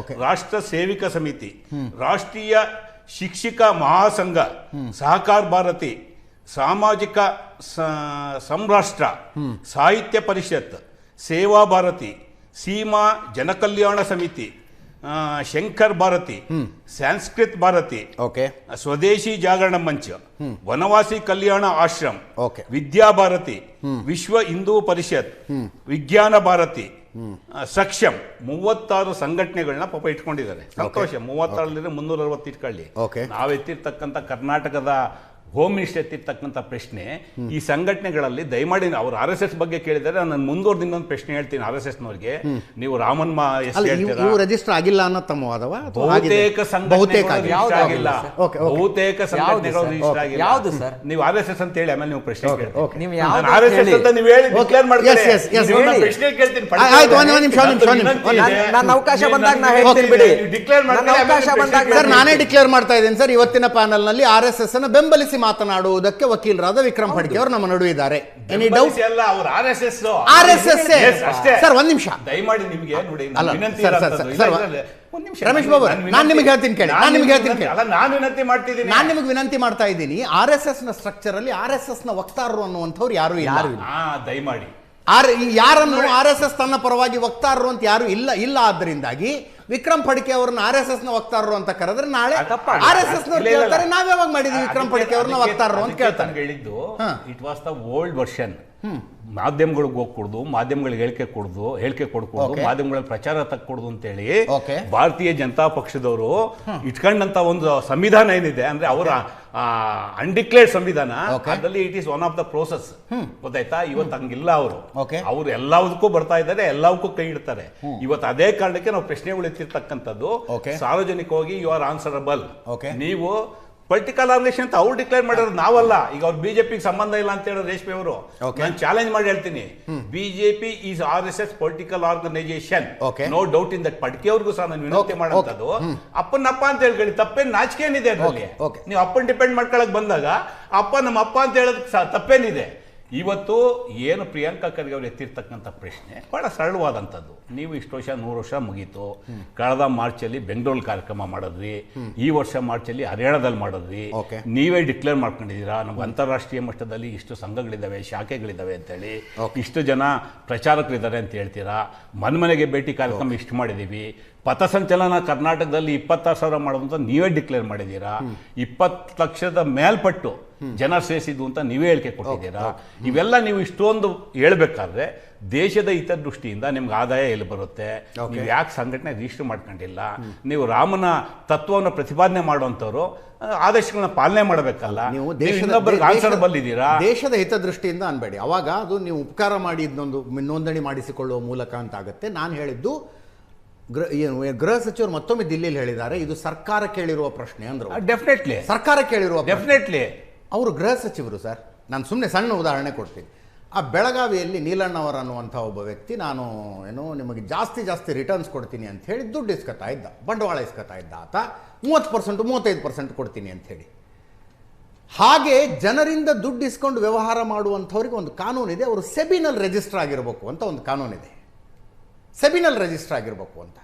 ರಾಷ್ಟ್ರ ಸೇವಿಕ ಸಮಿತಿ, ರಾಷ್ಟ್ರೀಯ ಶಿಕ್ಷಕ ಮಹಾಸಂಘ, ಸಹಕಾರ ಭಾರತಿ, ಸಾಮಾಜಿಕ ಸಂರಾಷ್ಟ್ರ, ಸಾಹಿತ್ಯ ಪರಿಷತ್, ಸೇವಾ ಭಾರತಿ, ಸೀಮಾ ಜನಕಲ್ಯಾಣ ಸಮಿತಿ, ಶಂಕರ್ ಭಾರತಿ, ಸಂಸ್ಕೃತ್ ಭಾರತಿ, ಓಕೆ, ಸ್ವದೇಶಿ ಜಾಗರಣ ಮಂಚ, ವನವಾಸಿ ಕಲ್ಯಾಣ ಆಶ್ರಮ್, ಓಕೆ, ವಿದ್ಯಾ ಭಾರತಿ, ವಿಶ್ವ ಹಿಂದೂ ಪರಿಷತ್, ವಿಜ್ಞಾನ ಭಾರತಿ, ಸಕ್ಷಮ್ 36 ಸಂಘಟನೆಗಳನ್ನ ಪಾಪ ಇಟ್ಕೊಂಡಿದ್ದಾರೆ. ಸಂತೋಷ, 36 360 ಇಟ್ಕೊಳ್ಳಿ. ಓಕೆ. ನಾವೆತ್ತಿರ್ತಕ್ಕಂಥ ಕರ್ನಾಟಕದ ಹೋಮ್ ಮಿನಿಸ್ಟರ್ ಎತ್ತಿರ್ತಕ್ಕಂಥ ಪ್ರಶ್ನೆ, ಈ ಸಂಘಟನೆಗಳಲ್ಲಿ ದಯಮಾಡಿ ಅವ್ರು RSS ಬಗ್ಗೆ ಕೇಳಿದರೆ ನಾನು ಮುಂದುವರೆದು ಇನ್ನೊಂದು ಪ್ರಶ್ನೆ ಹೇಳ್ತೀನಿ. RSSನವ್ರಿಗೆ, ನೀವು ರಾಮನ್ ಇವು ರಿಜಿಸ್ಟರ್ ಆಗಿಲ್ಲ ಅನ್ನೋ ತಮ್ಮ ವಾದವ? ಬಹುತೇಕ ಸಂಘಟನೆಗಳು ಆಗಿಲ್ಲ, ಓಕೆ, ಓಕೆ. ಬಹುತೇಕ ಸಂಘಟನೆಗಳು ರಿಜಿಸ್ಟರ್ ಆಗಿಲ್ಲ. ಯಾವುದು ಸರ್? ನೀವು RSS ಅಂತ ಹೇಳಿ ಆಮೇಲೆ ನೀವು ಪ್ರಶ್ನೆ ಕೇಳಿ. ನೀವು ನಾನು ಯಾವ್ದು RSS ಹೇಳಿ? ಅಂತ ನೀವು ಹೇಳಿ ಡಿಕ್ಲೇರ್ ಮಾಡ್ಕೊಳ್ಳಿ. Yes, yes, yes. ನೀವು ನನ್ನ ಪ್ರಶ್ನೆ ಕೇಳ್ತೀನಿ. ಆಯ್ತು, ಒಂದು ನಿಮಿಷ. ನನ್ನ ಅವಕಾಶ ಬಂದಾಗ ನಾ ಹೇಳ್ತೀನಿ ಬಿಡಿ. ಡಿಕ್ಲೇರ್ ನನ್ನ ಅವಕಾಶ ಬಂದಾಗ ಸರ್, ನಾನೇ ಡಿಕ್ಲೇರ್ ಮಾಡ್ತಾ ಇದ್ದೀನಿ ಸರ್. ಇವತ್ತಿನ ಪ್ಯಾನಲ್ ನಲ್ಲಿ RSS ಅನ್ನು ಬೆಂಬಲಿಸಿ ಮಾತನಾಡುವುದಕ್ಕೆ ವಕೀಲರಾದ ವಿಕ್ರಮ್ ಫಡ್ಕೆ ಅವರು ನಮ್ಮ ನಡುವೆ ಇದ್ದಾರೆ. Any doubt? ಅಲ್ಲ, ಅವರು RSS ಅಷ್ಟೇ ಸರ್. ಒಂದ್ ನಿಮಿಷ ದಯಮಾಡಿ ನಿಮಗೆ ನೋಡಿ, ಅಲ್ಲ, ವಿನಂತಿ ಸರ್, ಇರೋಂಥದ್ದು. ಸರ್, ಇಲ್ಲ, ಇಲ್ಲ, ಒಂದ್ ನಿಮಿಷ. ರಮೇಶ್ ಬಾಬು, ನಾನು ನಿಮಗೆ ಹೇಳ್ತೀನಿ ಕೇಳಿ. ಅಲ್ಲ, ನಾನು ವಿನಂತಿ ಮಾಡ್ತಿದ್ದೀನಿ. ನಾನು ನಿಮಗೆ ವಿನಂತಿ ಮಾಡ್ತಾ ಇದ್ದೀನಿ. RSS ನ ಸ್ಟ್ರಕ್ಚರ್ ಅಲ್ಲಿ RSS ನ ವಕ್ತಾರರು ಅನ್ನುವಂಥವ್ರು ಯಾರು ಇಲ್ಲ. ದಯಮಾಡಿ ಯಾರನ್ನು RSS ತನ್ನ ಪರವಾಗಿ ವಕ್ತಾರರು ಅಂತ ಯಾರು ಇಲ್ಲ. ಆದ್ದರಿಂದಾಗಿ ವಿಕ್ರಮ್ ಫಡ್ಕೆ ಅವರನ್ನ RSS ನ ವಕ್ತಾರರು ಅಂತ ಕರೆದ್ರೆ ನಾಳೆ RSS ನವ್ರು ಕೇಳ್ತಾರೆ, ನಾವ್ ಯಾವಾಗ ಮಾಡಿದ್ವಿ ವಿಕ್ರಮ್ ಫಡ್ಕೆ ಅವ್ರನ್ನ ವಕ್ತಾರರು ಅಂತ ಕೇಳ್ತಾರೆ. ಹೇಳಿದ್ದು it was the old version. ಮಾಧ್ಯಮಗಳಿಗೆ ಹೋಗ್ಕೊಡ್ದು, ಮಾಧ್ಯಮಗಳಿಗೆ ಹೇಳಿಕೆ ಕೊಡ್ಕೊಡ್ದು, ಮಾಧ್ಯಮಗಳಿಗೆ ಪ್ರಚಾರ ತಕ್ಕೊಡ್ದು ಅಂತೇಳಿ ಭಾರತೀಯ ಜನತಾ ಪಕ್ಷದವರು ಇಟ್ಕೊಂಡಂತ ಒಂದು ಸಂವಿಧಾನ ಏನಿದೆ ಅಂದ್ರೆ ಅವರ ಅನ್ಡಿಕ್ಲೇರ್ಡ್ ಸಂವಿಧಾನ, ಅದರಲ್ಲಿ it is one of the process. ಗೊತ್ತಾಯ್ತಾ? ಇವತ್ತು ಹಂಗಿಲ್ಲ. ಅವರು ಎಲ್ಲದಕ್ಕೂ ಬರ್ತಾ ಇದ್ದಾರೆ, ಎಲ್ಲವಕ್ಕೂ ಕೈ ಇಡ್ತಾರೆ. ಇವತ್ತು ಅದೇ ಕಾರಣಕ್ಕೆ ನಾವು ಪ್ರಶ್ನೆಗಳು ಎತ್ತಿರ್ತಕ್ಕಂಥದ್ದು ಸಾರ್ವಜನಿಕವಾಗಿ ಯು ಆರ್ ಆನ್ಸರಬಲ್. ನೀವು ಪೊಲಿಟಿಕಲ್ ಆರ್ಗನೈಸೇಷನ್ ಅಂತ ಅವ್ರು ಡಿಕ್ಲೇರ್ ಮಾಡಿರೋದು, ನಾವಲ್ಲ. ಈಗ ಅವ್ರು ಬಿಜೆಪಿಗೆ ಸಂಬಂಧ ಇಲ್ಲ ಅಂತ ಹೇಳೋದು ರೇಷ್ಮೆ ಅವರು. ನಾನು ಚಾಲೆಂಜ್ ಮಾಡಿ ಹೇಳ್ತೀನಿ, BJP is RSS political organisation, no doubt in that. Phadke ಅವ್ರಿಗೂ ಸಹ ನಾನು ವಿನಂತಿ ಮಾಡೋದು, ಅಪ್ಪನಪ್ಪ ಅಂತ ಹೇಳಿ ತಪ್ಪೇನು, ನಾಚಿಕೆ ಏನಿದೆ ಅದರಲ್ಲಿ? ನೀವು ಅಪ್ಪನ್ ಡಿಪೆಂಡ್ ಮಾಡ್ಕೊಳಕ್ ಬಂದಾಗ ಅಪ್ಪ ನಮ್ಮ ಅಪ್ಪ ಅಂತ ಹೇಳೋದಕ್ಕೆ ತಪ್ಪೇನಿದೆ? ಇವತ್ತು ಏನು ಪ್ರಿಯಾಂಕಾ ಖರ್ಗೆ ಅವರು ಎತ್ತಿರ್ತಕ್ಕಂಥ ಪ್ರಶ್ನೆ ಬಹಳ ಸರಳವಾದಂಥದ್ದು. ನೀವು ಇಷ್ಟು ವರ್ಷ 100 ವರ್ಷ ಮುಗೀತು. ಕಳೆದ ಮಾರ್ಚಲ್ಲಿ ಬೆಂಗಳೂರು ಕಾರ್ಯಕ್ರಮ ಮಾಡಿದ್ವಿ, ಈ ವರ್ಷ ಮಾರ್ಚಲ್ಲಿ ಹರಿಯಾಣದಲ್ಲಿ ಮಾಡಿದ್ವಿ. ನೀವೇ ಡಿಕ್ಲೇರ್ ಮಾಡ್ಕೊಂಡಿದ್ದೀರಾ, ನಮ್ಗೆ ಅಂತಾರಾಷ್ಟ್ರೀಯ ಮಟ್ಟದಲ್ಲಿ ಇಷ್ಟು ಸಂಘಗಳಿದ್ದಾವೆ, ಶಾಖೆಗಳಿದ್ದಾವೆ ಅಂತೇಳಿ, ಇಷ್ಟು ಜನ ಪ್ರಚಾರಕರಿದ್ದಾರೆ ಅಂತ ಹೇಳ್ತೀರಾ. ಮನೆಗೆ ಭೇಟಿ ಕಾರ್ಯಕ್ರಮ ಇಷ್ಟು ಮಾಡಿದ್ದೀವಿ. ಪಥಸಂಚಲನ ಕರ್ನಾಟಕದಲ್ಲಿ 26,000 ಮಾಡೋದಂತ ನೀವೇ ಡಿಕ್ಲೇರ್ ಮಾಡಿದ್ದೀರಾ. 20 ಲಕ್ಷದ ಮೇಲ್ಪಟ್ಟು ಜನ ಸೇರಿಸಿದ್ದು ಅಂತ ನೀವೇ ಹೇಳಿಕೆ ಕೊಟ್ಟಿದ್ದೀರಾ. ಇವೆಲ್ಲ ನೀವು ಇಷ್ಟೊಂದು ಹೇಳ್ಬೇಕಾದ್ರೆ ದೇಶದ ಹಿತದೃಷ್ಟಿಯಿಂದ ನಿಮ್ಗೆ ಆದಾಯ ಎಲ್ಲಿ ಬರುತ್ತೆ? ನೀವು ಯಾಕೆ ಸಂಘಟನೆ ರಿಜಿಸ್ಟರ್ ಮಾಡ್ಕೊಂಡಿಲ್ಲ? ನೀವು ರಾಮನ ತತ್ವವನ್ನು ಪ್ರತಿಪಾದನೆ ಮಾಡುವಂಥವ್ರು ಆದೇಶಗಳನ್ನ ಪಾಲನೆ ಮಾಡಬೇಕಲ್ಲ. ನೀವು ಆನ್ಸರಬಲ್ ಇದ್ದೀರಾ? ದೇಶದ ಹಿತದೃಷ್ಟಿಯಿಂದ ಅನ್ಬೇಡಿ. ಅವಾಗ ಅದು ನೀವು ಉಪಕಾರ ಮಾಡಿ ಇದನ್ನೊಂದು ನೋಂದಣಿ ಮಾಡಿಸಿಕೊಳ್ಳುವ ಮೂಲಕ ಅಂತ ಆಗುತ್ತೆ. ನಾನು ಹೇಳಿದ್ದು ಗೃಹ ಸಚಿವರು ಮತ್ತೊಮ್ಮೆ ದಿಲ್ಲಿಯಲ್ಲಿ ಹೇಳಿದ್ದಾರೆ, ಇದು ಸರ್ಕಾರ ಕೇಳಿರುವ ಪ್ರಶ್ನೆ ಅಂದ್ರು. ಡೆಫಿನೆಟ್ಲಿ ಸರ್ಕಾರ ಕೇಳಿರುವ, ಡೆಫಿನೆಟ್ಲಿ ಅವರು ಗೃಹ ಸಚಿವರು ಸರ್. ನಾನು ಸುಮ್ಮನೆ ಸಣ್ಣ ಉದಾಹರಣೆ ಕೊಡ್ತೀನಿ. ಆ ಬೆಳಗಾವಿಯಲ್ಲಿ ನೀಲಣ್ಣವರ್ ಅನ್ನುವಂಥ ಒಬ್ಬ ವ್ಯಕ್ತಿ, ನಾನು ನಿಮಗೆ ಜಾಸ್ತಿ ರಿಟರ್ನ್ಸ್ ಕೊಡ್ತೀನಿ ಅಂತ ಹೇಳಿ ದುಡ್ಡು ಇಸ್ಕೊತಾ ಇದ್ದ, ಬಂಡವಾಳ ಇಸ್ಕೊತಾ ಇದ್ದ. ಆತ 30% 35% ಕೊಡ್ತೀನಿ ಅಂತ ಹೇಳಿ. ಹಾಗೆ ಜನರಿಂದ ದುಡ್ಡು ಇಸ್ಕೊಂಡು ವ್ಯವಹಾರ ಮಾಡುವಂಥವ್ರಿಗೆ ಒಂದು ಕಾನೂನಿದೆ. ಅವರು ಸೆಬಿನಲ್ಲಿ ರಿಜಿಸ್ಟರ್ ಆಗಿರಬೇಕು ಅಂತ ಒಂದು ಕಾನೂನಿದೆ. ಸೆಬಿನಲ್ಲಿ ರಿಜಿಸ್ಟರ್ ಆಗಿರಬೇಕು ಅಂತ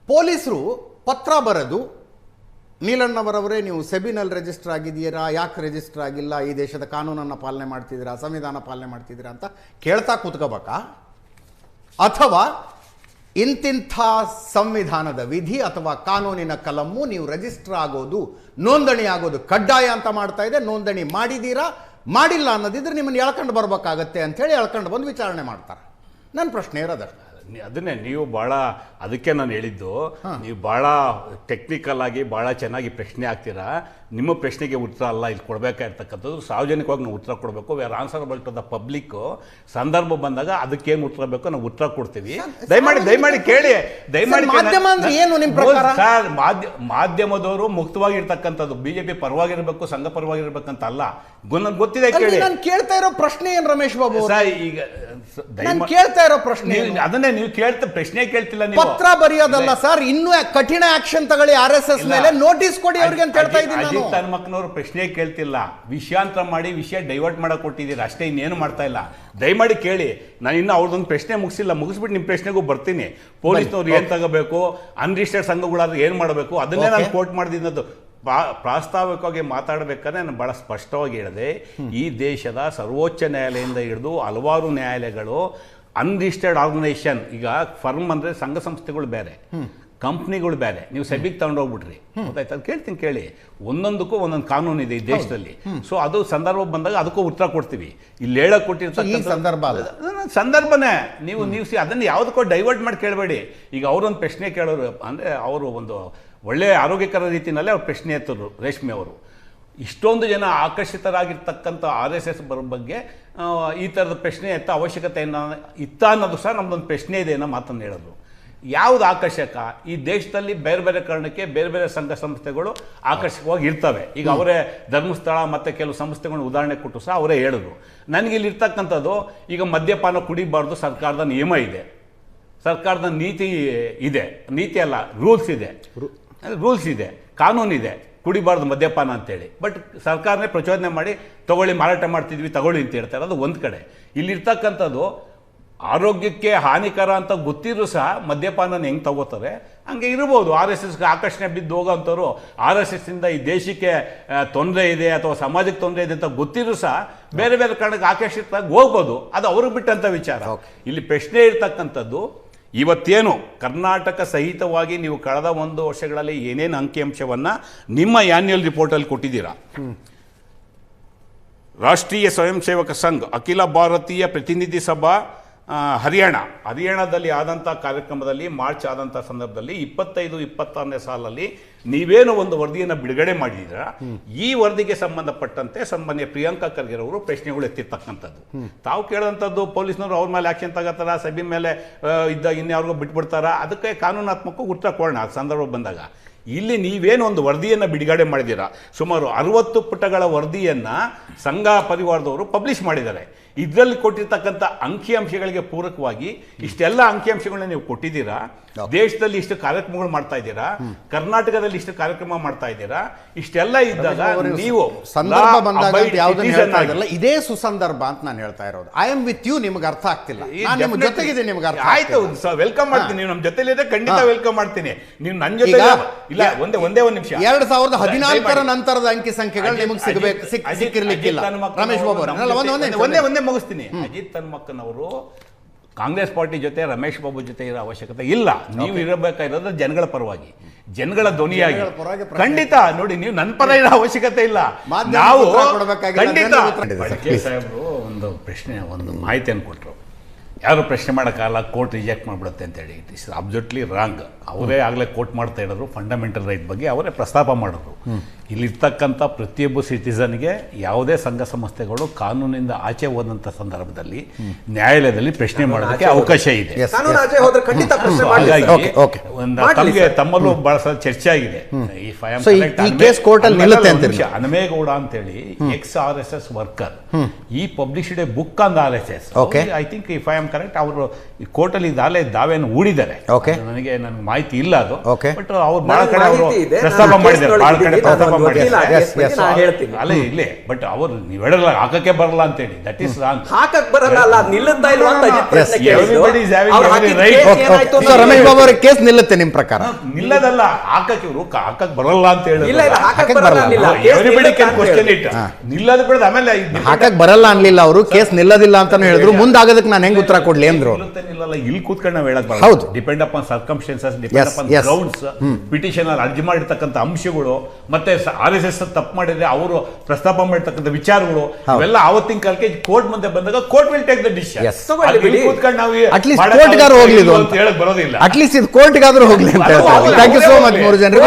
ಪೊಲೀಸರು ಪತ್ರ ಬರೆದು, ನೀಲಣ್ಣವರವರೇ ನೀವು ಸೆಬಿನಲ್ಲಿ ರಿಜಿಸ್ಟರ್ ಆಗಿದ್ದೀರಾ, ಯಾಕೆ ರಿಜಿಸ್ಟರ್ ಆಗಿಲ್ಲ, ಈ ದೇಶದ ಕಾನೂನನ್ನು ಪಾಲನೆ ಮಾಡ್ತಿದ್ದೀರಾ, ಸಂವಿಧಾನ ಪಾಲನೆ ಮಾಡ್ತಿದ್ದೀರಾ ಅಂತ ಕೇಳ್ತಾ ಕೂತ್ಕೋಬೇಕಾ? ಅಥವಾ ಇಂತಿಂಥ ಸಂವಿಧಾನದ ವಿಧಿ ಅಥವಾ ಕಾನೂನಿನ ಕಲಮು ನೀವು ರಿಜಿಸ್ಟರ್ ಆಗೋದು, ನೋಂದಣಿ ಆಗೋದು ಕಡ್ಡಾಯ ಅಂತ ಮಾಡ್ತಾ ಇದೆ, ನೋಂದಣಿ ಮಾಡಿದ್ದೀರಾ, ಮಾಡಿಲ್ಲ ಅನ್ನೋದಿದ್ರೆ ನಿಮ್ಮನ್ನು ಎಳ್ಕೊಂಡು ಬರ್ಬೇಕಾಗತ್ತೆ ಅಂಥೇಳಿ ಎಳ್ಕೊಂಡು ಬಂದು ವಿಚಾರಣೆ ಮಾಡ್ತಾರೆ. ನನ್ನ ಪ್ರಶ್ನೆ ಇರೋದಷ್ಟು. ಅದನ್ನೇ ನೀವು ಭಾಳ, ಅದಕ್ಕೆ ನಾನು ಹೇಳಿದ್ದು, ನೀವು ಭಾಳ ಟೆಕ್ನಿಕಲ್ ಆಗಿ ಭಾಳ ಚೆನ್ನಾಗಿ ಪ್ರಶ್ನೆ ಆಗ್ತೀರಾ. ನಿಮ್ಮ ಪ್ರಶ್ನೆಗೆ ಉತ್ತರ ಅಲ್ಲ ಇಲ್ಲಿ ಕೊಡಬೇಕಾಗಿರ್ತಕ್ಕಂಥದ್ದು. ಸಾರ್ವಜನಿಕವಾಗಿ ನಾವು ಉತ್ತರ ಕೊಡಬೇಕು. We are answerable to the public. ಸಂದರ್ಭ ಬಂದಾಗ ಅದಕ್ಕೇನು ಉತ್ತರ ಬೇಕೋ ನಾವು ಉತ್ತರ ಕೊಡ್ತೀವಿ. ದಯಮಾಡಿ ಕೇಳಿ. ದಯಮಾಡಿ ಮಾಧ್ಯಮ ಅಂದ್ರೆ ಏನು ನಿಮ್ಮ ಪ್ರಕಾರ? ಸರ್, ಮಾಧ್ಯಮದವರು ಮುಕ್ತವಾಗಿರ್ತಕ್ಕಂಥದ್ದು, ಬಿಜೆಪಿ ಪರವಾಗಿರ್ಬೇಕು, ಸಂಘ ಪರವಾಗಿರ್ಬೇಕಂತ ಅಲ್ಲ. ಗೊತ್ತಿದೆ, ಕೇಳಿ. ನಾನು ಕೇಳ್ತಾ ಇರೋ ಪ್ರಶ್ನೆ ಏನು ರಮೇಶ್ ಬಾಬು? ಸರ್, ಈಗ ಕೇಳ್ತಾ ಇರೋ ಪ್ರಶ್ನೆ ಅದನ್ನೇ ನೀವು ಪ್ರಶ್ನೆ ಕೇಳ್ತಿಲ್ಲ. ನೀವು ಪತ್ರ ಬರೆಯೋದಲ್ಲ ಸರ್, ಇನ್ನೂ ಕಠಿಣ ಆಕ್ಷನ್ ತಗೊಳ್ಳಿ RSS ಮೇಲೆ, ನೋಟಿಸ್ ಕೊಡಿ ಅವ್ರಿಗೆ ಅಂತ ಹೇಳ್ತಾ ಇದ್ದೀನಿ. ಅಜಿತ್ ಹನುಮಕ್ಕನವರು ಪ್ರಶ್ನೆ ಕೇಳ್ತಿಲ್ಲ, ವಿಷಯಾಂತರ ಮಾಡಿ ವಿಷಯ ಡೈವರ್ಟ್ ಮಾಡಕ್ ಕೊಟ್ಟಿದ್ದೀರಾ ಅಷ್ಟೇ, ಇನ್ನೇನು ಮಾಡ್ತಾ ಇಲ್ಲ. ದಯಮಾಡಿ ಕೇಳಿ. ನಾನು ಇನ್ನು ಅವ್ರದ್ದೊಂದು ಪ್ರಶ್ನೆ ಮುಗಿಸ್ಬಿಟ್ಟು ನಿಮ್ಮ ಪ್ರಶ್ನೆಗೂ ಬರ್ತೀನಿ. ಪೊಲೀಸ್ನವ್ರು ಏನ್ ತಗೋಬೇಕು, ಅನ್ರಿಜಿಸ್ಟರ್ಡ್ ಸಂಘಗಳಾದ್ರೆ ಏನ್ ಮಾಡಬೇಕು, ಅದನ್ನೇ ನಾನು ಕೋಟ್ ಮಾಡಿದ್ದು. ಪ್ರಾಸ್ತಾವಿಕವಾಗಿ ಮಾತಾಡಬೇಕಾದ್ರೆ ನಾನು ಭಾಳ ಸ್ಪಷ್ಟವಾಗಿ ಹೇಳಿದೆ, ಈ ದೇಶದ ಸರ್ವೋಚ್ಚ ನ್ಯಾಯಾಲಯದಿಂದ ಹಿಡಿದು ಹಲವಾರು ನ್ಯಾಯಾಲಯಗಳು ಅನ್ರಿಜಿಸ್ಟರ್ಡ್ ಆರ್ಗನೈಸೇಷನ್, ಈಗ ಫರ್ಮ್ ಅಂದರೆ ಸಂಘ ಸಂಸ್ಥೆಗಳು ಬೇರೆ, ಕಂಪ್ನಿಗಳು ಬೇರೆ, ನೀವು ಸೆಬಿಗೆ ತಗೊಂಡೋಗ್ಬಿಟ್ರಿ, ಗೊತ್ತಾಯ್ತು? ಕೇಳ್ತೀನಿ ಕೇಳಿ, ಒಂದೊಂದಕ್ಕೂ ಒಂದೊಂದು ಕಾನೂನು ಇದೆ ಈ ದೇಶದಲ್ಲಿ. ಸೊ ಅದು ಸಂದರ್ಭ ಬಂದಾಗ ಅದಕ್ಕೂ ಉತ್ತರ ಕೊಡ್ತೀವಿ. ಇಲ್ಲಿ ಹೇಳಕ್ ಕೊಟ್ಟಿರ್ತಕ್ಕಂಥ ಸಂದರ್ಭನೇ ನೀವು ಅದನ್ನು ಯಾವುದಕ್ಕೋ ಡೈವರ್ಟ್ ಮಾಡಿ ಕೇಳಬೇಡಿ. ಈಗ ಅವರೊಂದು ಪ್ರಶ್ನೆ ಕೇಳೋರು ಅಂದರೆ ಅವರು ಒಂದು ಒಳ್ಳೆಯ ಆರೋಗ್ಯಕರ ರೀತಿಯಲ್ಲೇ ಅವ್ರು ಪ್ರಶ್ನೆ ಎತ್ತರು ರೇಷ್ಮೆ ಅವರು. ಇಷ್ಟೊಂದು ಜನ ಆಕರ್ಷಿತರಾಗಿರ್ತಕ್ಕಂಥ RSS ಬಗ್ಗೆ ಈ ಥರದ ಪ್ರಶ್ನೆ ಎತ್ತ ಅವಶ್ಯಕತೆ ಇತ್ತ ಅನ್ನೋದು ಸಹ ನಮ್ಮದೊಂದು ಪ್ರಶ್ನೆ ಇದೆ ಅನ್ನೋ ಮಾತನ್ನು ಹೇಳಿದ್ರು. ಯಾವುದು ಆಕರ್ಷಕ? ಈ ದೇಶದಲ್ಲಿ ಬೇರೆ ಬೇರೆ ಕಾರಣಕ್ಕೆ ಬೇರೆ ಬೇರೆ ಸಂಘ ಸಂಸ್ಥೆಗಳು ಆಕರ್ಷಕವಾಗಿ ಇರ್ತವೆ. ಈಗ ಅವರೇ ಧರ್ಮಸ್ಥಳ ಮತ್ತು ಕೆಲವು ಸಂಸ್ಥೆಗಳನ್ನ ಉದಾಹರಣೆ ಕೊಟ್ಟು ಸಹ ಅವರೇ ಹೇಳಿದ್ರು. ನನಗಿಲ್ಲಿರ್ತಕ್ಕಂಥದ್ದು, ಈಗ ಮದ್ಯಪಾನ ಕುಡಿಬಾರ್ದು, ಸರ್ಕಾರದ ನಿಯಮ ಇದೆ, ಸರ್ಕಾರದ ನೀತಿ ಇದೆ, ನೀತಿ ಅಲ್ಲ ರೂಲ್ಸ್ ಇದೆ, ಕಾನೂನಿದೆ, ಕುಡಿಬಾರ್ದು ಮದ್ಯಪಾನ ಅಂತೇಳಿ. ಬಟ್ ಸರ್ಕಾರನೇ ಪ್ರಚೋದನೆ ಮಾಡಿ ತಗೊಳ್ಳಿ, ಮಾರಾಟ ಮಾಡ್ತಿದ್ವಿ, ತಗೊಳ್ಳಿ ಅಂತ ಹೇಳ್ತಾರೆ. ಅದು ಒಂದು ಕಡೆ. ಇಲ್ಲಿರ್ತಕ್ಕಂಥದ್ದು ಆರೋಗ್ಯಕ್ಕೆ ಹಾನಿಕರ ಅಂತ ಗೊತ್ತಿದ್ರು ಸಹ ಮದ್ಯಪಾನ ಹೆಂಗೆ ತಗೋತಾರೆ ಹಂಗೆ ಇರ್ಬೋದು. RSSಗೆ ಆಕರ್ಷಣೆ ಬಿದ್ದು ಹೋಗೋಂಥವ್ರು RSSನಿಂದ ಈ ದೇಶಕ್ಕೆ ತೊಂದರೆ ಇದೆ ಅಥವಾ ಸಮಾಜಕ್ಕೆ ತೊಂದರೆ ಇದೆ ಅಂತ ಗೊತ್ತಿದ್ರು ಸಹ ಬೇರೆ ಬೇರೆ ಕಾರಣಕ್ಕೆ ಆಕರ್ಷಿತರಾಗಿ ಹೋಗ್ಬೋದು. ಅದು ಅವ್ರಿಗೆ ಬಿಟ್ಟಂಥ ವಿಚಾರ. ಇಲ್ಲಿ ಪ್ರಶ್ನೆ ಇರ್ತಕ್ಕಂಥದ್ದು, ಇವತ್ತೇನು ಕರ್ನಾಟಕ ಸಹಿತವಾಗಿ ನೀವು ಕಳೆದ 1 ವರ್ಷಗಳಲ್ಲಿ ಏನೇನು ಅಂಕಿಅಂಶವನ್ನು ನಿಮ್ಮ ಆ್ಯನ್ಯುಯಲ್ ರಿಪೋರ್ಟಲ್ಲಿ ಕೊಟ್ಟಿದ್ದೀರಾ, ರಾಷ್ಟ್ರೀಯ ಸ್ವಯಂ ಸೇವಕ ಸಂಘ, ಅಖಿಲ ಭಾರತೀಯ ಪ್ರತಿನಿಧಿ ಸಭಾ ಹರಿಯಾಣದಲ್ಲಿ ಆದಂಥ ಕಾರ್ಯಕ್ರಮದಲ್ಲಿ ಮಾರ್ಚ್ ಆದಂಥ ಸಂದರ್ಭದಲ್ಲಿ 25-26ನೇ ಸಾಲಲ್ಲಿ ನೀವೇನು ಒಂದು ವರದಿಯನ್ನು ಬಿಡುಗಡೆ ಮಾಡಿದ್ದೀರ, ಈ ವರದಿಗೆ ಸಂಬಂಧಪಟ್ಟಂತೆ ಸನ್ಮಾನ್ಯ ಪ್ರಿಯಾಂಕಾ ಖರ್ಗೆ ಅವರು ಪ್ರಶ್ನೆಗಳು ಎತ್ತಿರ್ತಕ್ಕಂಥದ್ದು. ತಾವು ಕೇಳೋಂಥದ್ದು ಪೊಲೀಸ್ನವರು ಅವ್ರ ಮೇಲೆ ಆಕ್ಷನ್ ತಗೋತಾರ, ಸಭೆ ಮೇಲೆ ಇನ್ಯಾರಿಗೂ ಬಿಟ್ಬಿಡ್ತಾರ, ಅದಕ್ಕೆ ಕಾನೂನಾತ್ಮಕ ಉತ್ತರ ಕೊಡೋಣ ಸಂದರ್ಭ ಬಂದಾಗ. ಇಲ್ಲಿ ನೀವೇನು ಒಂದು ವರದಿಯನ್ನು ಬಿಡುಗಡೆ ಮಾಡಿದ್ದೀರಾ, ಸುಮಾರು 60 ಪುಟಗಳ ವರದಿಯನ್ನು ಸಂಘ ಪರಿವಾರದವರು ಪಬ್ಲಿಷ್ ಮಾಡಿದ್ದಾರೆ. ಇದರಲ್ಲಿ ಕೊಟ್ಟಿರ್ತಕ್ಕಂಥ ಅಂಕಿಅಂಶಗಳಿಗೆ ಪೂರಕವಾಗಿ ಇಷ್ಟೆಲ್ಲ ಅಂಕಿಅಂಶಗಳನ್ನ ನೀವು ಕೊಟ್ಟಿದ್ದೀರಾ. ದೇಶದಲ್ಲಿ ಇಷ್ಟು ಕಾರ್ಯಕ್ರಮಗಳು ಮಾಡ್ತಾ ಇದ್ದೀರಾ, ಕರ್ನಾಟಕದಲ್ಲಿ ಇಷ್ಟು ಕಾರ್ಯಕ್ರಮ ಮಾಡ್ತಾ ಇದ್ದೀರಾ. ಇಷ್ಟೆಲ್ಲ ಇದ್ದಾಗ ನೀವು ಸಂದರ್ಭ ಬಂದಾಗ ಇದೇ ಸುಸಂದರ್ಭ ಅಂತ ನಾನು ಹೇಳ್ತಾ ಇರೋದು. I am with you. ನಿಮ್ಗೆ ಅರ್ಥ ಆಗ್ತಿಲ್ಲ, ನಿಮ್ಮ ಜೊತೆಗಿದೆ, ನಿಮ್ಗೆ ಅರ್ಥ ಆಯ್ತು. ವೆಲ್ಕಮ್ ಮಾಡ್ತೀನಿ. ನೀವು ನಮ್ಮ ಜೊತೆಲಿದ್ರೆ ಖಂಡಿತ ವೆಲ್ಕಮ್ ಮಾಡ್ತೀನಿ. ನೀವು ನನ್ನ ಜೊತೆ ಇಲ್ಲ. ಒಂದೇ ಒಂದು ನಿಮಿಷ. 2014ರ ನಂತರದ ಅಂಕಿ ಸಂಖ್ಯೆಗಳು ನಿಮಗೆ ಸಿಕ್ಕಿರ್ಲಿಕ್ಕಿಲ್ಲ. ರಮೇಶ್ ಬಾಬು ಒಂದೇ ಮುಗಿಸ್ತೀನಿ. ಅಜಿತ್ ಹನುಮಕ್ಕನವರು ಕಾಂಗ್ರೆಸ್ ಪಾರ್ಟಿ ಜೊತೆ ರಮೇಶ್ ಬಾಬು ಜೊತೆ ಇರೋ ಅವಶ್ಯಕತೆ ಇಲ್ಲ. ನೀವು ಇರಬೇಕಾಗಿರೋದು ಜನಗಳ ಪರವಾಗಿ, ಜನಗಳ ಧ್ವನಿಯಾಗಿ. ಖಂಡಿತ ನೋಡಿ, ನೀವು ನನ್ನ ಪರ ಇರೋ ಅವಶ್ಯಕತೆ ಇಲ್ಲ. ನಾವು ಖಂಡಿತ ಸಾಹೇಬರು ಒಂದು ಮಾಹಿತಿಯನ್ನು ಕೊಟ್ಟರು, ಯಾರು ಪ್ರಶ್ನೆ ಮಾಡೋಕ್ಕಾಗಲ್ಲ, ಕೋರ್ಟ್ ರಿಜೆಕ್ಟ್ ಮಾಡಿಬಿಡುತ್ತೆ ಅಂತೇಳಿ. It is absolutely wrong. ಅವರೇ ಆಗಲೇ ಕೋರ್ಟ್ ಮಾಡ್ತಾ ಇರೋದು ಫಂಡಮೆಂಟಲ್ ರೈಟ್ ಬಗ್ಗೆ ಅವರೇ ಪ್ರಸ್ತಾಪ ಮಾಡಿದ್ರು. ಇಲ್ಲಿರ್ತಕ್ಕಂಥ ಪ್ರತಿಯೊಬ್ಬ ಸಿಟಿಸನ್ಗೆ ಯಾವುದೇ ಸಂಘ ಸಂಸ್ಥೆಗಳು ಕಾನೂನಿಂದ ಆಚೆ ಹೋದಂಥ ಸಂದರ್ಭದಲ್ಲಿ ನ್ಯಾಯಾಲಯದಲ್ಲಿ ಪ್ರಶ್ನೆ ಮಾಡೋದಕ್ಕೆ ಅವಕಾಶ ಇದೆ. ಹಾಗಾಗಿ ತಮಗೆ ತಮ್ಮಲ್ಲೂ ಬಹಳ ಸಲ ಚರ್ಚೆ ಆಗಿದೆ. ಹನುಮೇಗೌಡ ಅಂತೇಳಿ ex-RSS ವರ್ಕರ್, ಈ published A book on RSS. I think if I am correct, ಅವರು ಕೋರ್ಟಲ್ಲಿ ದಾವೆಯನ್ನು ಹೂಡಿದ್ದಾರೆ. ನನಗೆ ಮಾಹಿತಿ ಇಲ್ಲ ಅದು, ಬಟ್ ಅವ್ರು ಬಹಳ ಕಡೆ ಅವರು ಪ್ರಸ್ತಾಪ ಮಾಡಿದ್ದಾರೆ, ಬಹಳ ಕಡೆ ಪ್ರಸ್ತಾಪ ಅಲ್ಲ ಇಲ್ಲೇ. ಬಟ್ ಅವರು ನೀವು ಹೇಳಲ್ಲ ಹಾಕಕ್ಕೆ ಬರಲ್ಲ ಅಂತೇಳಿ, ದಟ್ ಈಸ್ ರಾಂಗ್. ಹಾಕಕ್ ಬರಲ್ಲ, ನಿಲ್ಲುತ್ತಾ ಇಲ್ಲ ಅಂತ ರಮೇಶ್ ಬಾಬು ಅವರ ಕೇಸ್ ನಿಲ್ಲುತ್ತೆ ನಿಮ್ಮ ಪ್ರಕಾರ? ನಿಲ್ಲದಲ್ಲ, ಹಾಕಕ್ಕೆ ಇವರು ಹಾಕಕ್ ಬರಲ್ಲ ಅಂತ ಹೇಳಿ ನಿಲ್ಲದ ಬಿಡದ. ಆಮೇಲೆ ಹಾಕಕ್ ಬರಲ್ಲ ಅನ್ಲಿಲ್ಲ ಅವರು, ಕೇಸ್ ನಿಲ್ಲದಿಲ್ಲ ಅಂತಾನು ಹೇಳಿದ್ರು. ಮುಂದಾಗೋದಕ್ಕೆ ನಾನು ಹೆಂಗ್ ಉತ್ತರ ಕೊಡ್ಲಿ ಅಂದ್ರು. ನಿಲ್ಲಲ್ಲ, ಇಲ್ಲಿ ಕೂತ್ಕೊಂಡು ನಾವು ಹೇಳಕ್ ಬರಲ್ಲ. Depend upon circumstances, depend upon grounds, petitioner ಅರ್ಜಿ ಮಾಡಿರ್ತಕ್ಕಂಥ ಅಂಶಗಳು, ಮತ್ತೆ RSS ತಪ್ಪು ಮಾಡಿದ್ರೆ ಅವರು ಪ್ರಸ್ತಾಪ ಮಾಡಿರ್ತಕ್ಕಂಥ ವಿಚಾರಗಳು, ಇವೆಲ್ಲ ಆವತ್ತಿನ ಕಾಲಕ್ಕೆ ಕೋರ್ಟ್ ಮುಂದೆ ಬಂದಾಗ court will take the decision. ಕೂತ್ಕೊಂಡು ನಾವು ಅಟ್ಲೀಸ್ಟ್ ಕೋರ್ಟ್ಗಾರು ಹೋಗ್ಲಿ ಅಂತ ಹೇಳಕ್ ಬರೋದಿಲ್ಲ. ಅಟ್ಲೀಸ್ಟ್ ಇದು ಕೋರ್ಟ್ಗಾದ್ರೂ ಹೋಗ್ಲಿ ಅಂತ ಹೇಳ್ತಾರೆ. ಥ್ಯಾಂಕ್ ಯು ಸೋ ಮಚ್ ಮೂರು ಜನರು.